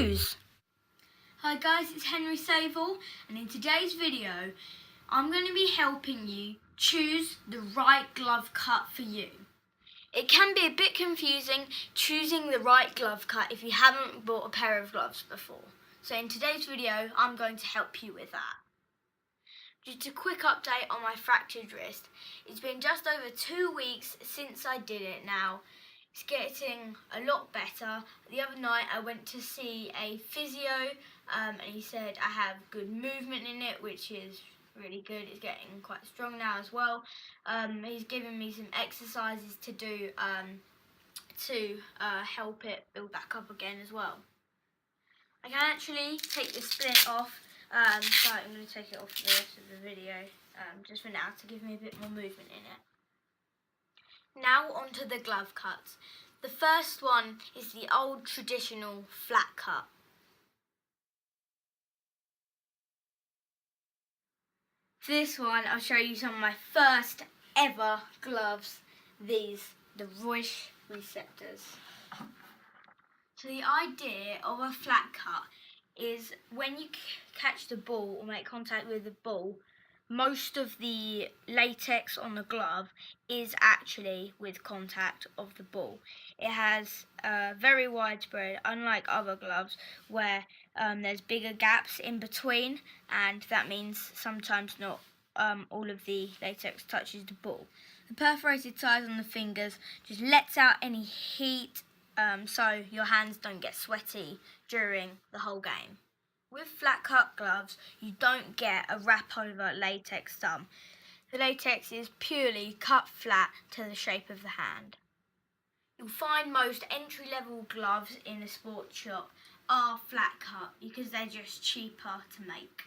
choose. Hi guys, it's Henry Saville, and in today's video I'm going to be helping you choose the right glove cut for you. It can be a bit confusing choosing the right glove cut if you haven't bought a pair of gloves before. So in today's video I'm going to help you with that. Just a quick update on my fractured wrist. It's been just over 2 weeks since I did it now. It's getting a lot better. The other night I went to see a physio and he said I have good movement in it, which is really good. It's getting quite strong now as well. He's given me some exercises to do to help it build back up again as well. I can actually take the splint off, so I'm going to take it off for the rest of the video, just for now, to give me a bit more movement in it. Now onto the glove cuts. The first one is the old traditional flat cut. For this one, I'll show you some of my first ever gloves, the Royce Receptors. So the idea of a flat cut is when you catch the ball or make contact with the ball, most of the latex on the glove is actually with contact of the ball. It has very widespread, unlike other gloves where there's bigger gaps in between, and that means sometimes not all of the latex touches the ball. The perforated sides on the fingers just lets out any heat, so your hands don't get sweaty during the whole game. With flat cut gloves, you don't get a wrap over latex thumb. The latex is purely cut flat to the shape of the hand. You'll find most entry-level gloves in a sports shop are flat cut because they're just cheaper to make.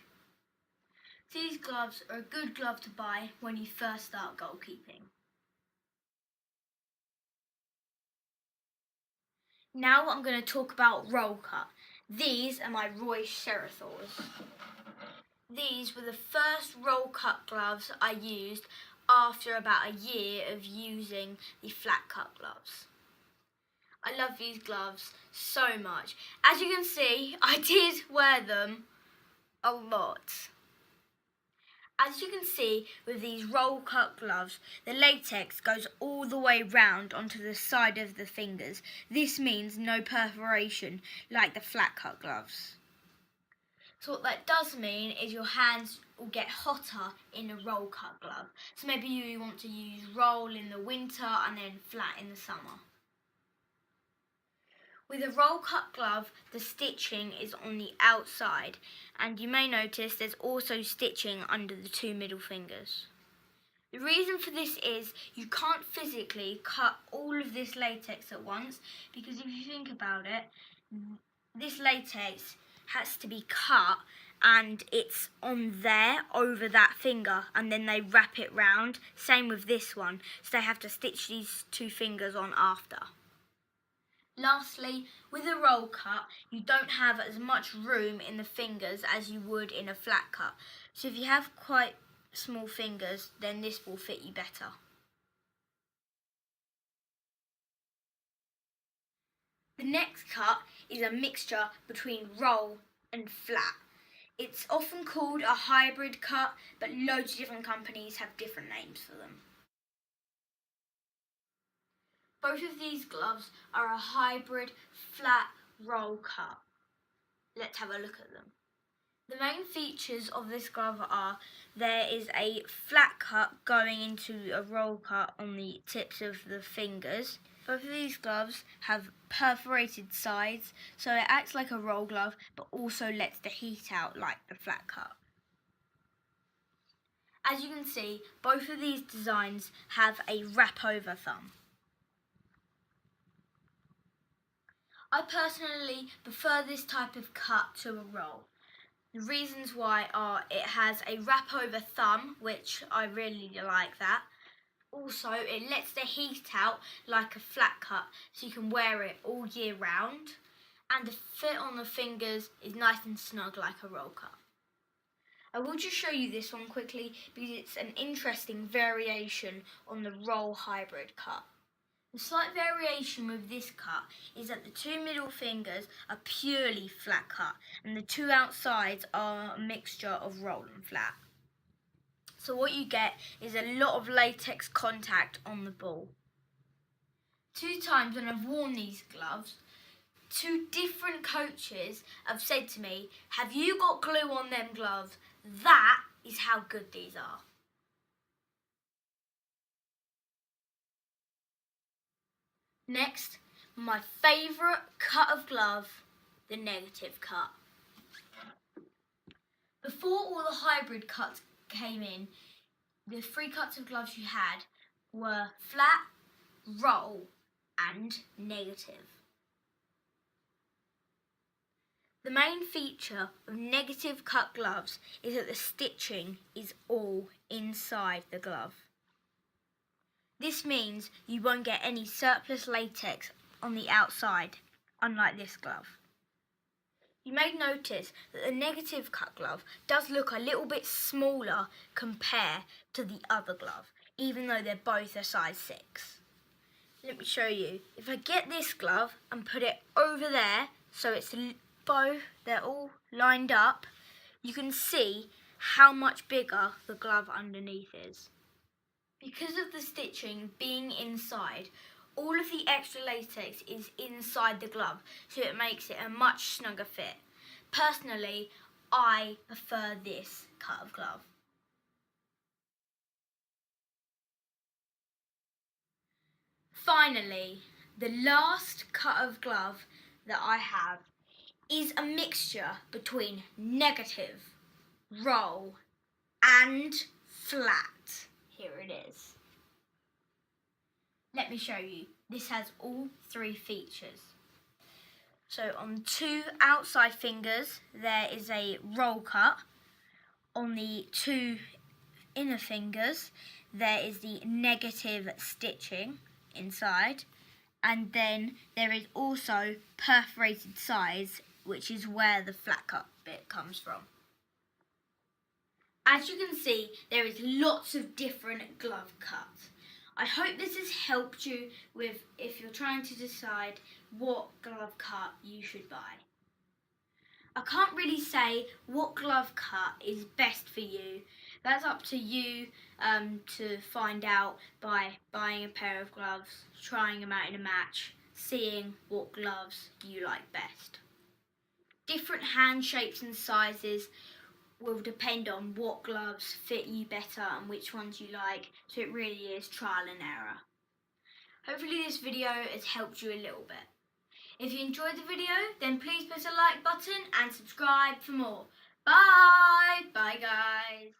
These gloves are a good glove to buy when you first start goalkeeping. Now I'm going to talk about roll cut. These are my Royce Ceratours. These were the first roll cut gloves I used after about a year of using the flat cut gloves. I love these gloves so much. As you can see, I did wear them a lot. As you can see with these roll cut gloves, the latex goes all the way round onto the side of the fingers. This means no perforation like the flat cut gloves. So what that does mean is your hands will get hotter in a roll cut glove. So maybe you want to use roll in the winter and then flat in the summer. With a roll cut glove, the stitching is on the outside, and you may notice there's also stitching under the 2 middle fingers. The reason for this is you can't physically cut all of this latex at once, because if you think about it, this latex has to be cut and it's on there over that finger, and then they wrap it round. Same with this one, so they have to stitch these 2 fingers on after. Lastly, with a roll cut, you don't have as much room in the fingers as you would in a flat cut. So if you have quite small fingers, then this will fit you better. The next cut is a mixture between roll and flat. It's often called a hybrid cut, but loads of different companies have different names for them. Both of these gloves are a hybrid flat roll cut. Let's have a look at them. The main features of this glove are there is a flat cut going into a roll cut on the tips of the fingers. Both of these gloves have perforated sides, so it acts like a roll glove but also lets the heat out like the flat cut. As you can see, both of these designs have a wrap over thumb. I personally prefer this type of cut to a roll. The reasons why are it has a wrap over thumb, which I really like that. Also, it lets the heat out like a flat cut, so you can wear it all year round. And the fit on the fingers is nice and snug like a roll cut. I will just show you this one quickly because it's an interesting variation on the roll hybrid cut. The slight variation with this cut is that the two middle fingers are purely flat cut and the two outsides are a mixture of roll and flat. So what you get is a lot of latex contact on the ball. 2 times when I've worn these gloves, 2 different coaches have said to me, "Have you got glue on them gloves? That is how good these are." Next, my favourite cut of glove, the negative cut. Before all the hybrid cuts came in, the 3 cuts of gloves you had were flat, roll and negative. The main feature of negative cut gloves is that the stitching is all inside the glove. This means you won't get any surplus latex on the outside, unlike this glove. You may notice that the negative cut glove does look a little bit smaller compared to the other glove, even though they're both a size 6. Let me show you. If I get this glove and put it over there, so it's both, they're all lined up, you can see how much bigger the glove underneath is. Because of the stitching being inside, all of the extra latex is inside the glove, so it makes it a much snugger fit. Personally, I prefer this cut of glove. Finally, the last cut of glove that I have is a mixture between negative, roll and flat. Here it is. Let me show you. This has all 3 features. So on the 2 outside fingers there is a roll cut. On the 2 inner fingers there is the negative stitching inside, and then there is also perforated sides, which is where the flat cut bit comes from. As you can see, there is lots of different glove cuts. I hope this has helped you with if you're trying to decide what glove cut you should buy. I can't really say what glove cut is best for you. That's up to you to find out by buying a pair of gloves, trying them out in a match, seeing what gloves you like best. Different hand shapes and sizes will depend on what gloves fit you better and which ones you like, so it really is trial and error. Hopefully this video has helped you a little bit. If you enjoyed the video, then please press the like button and subscribe for more. Bye! Bye guys!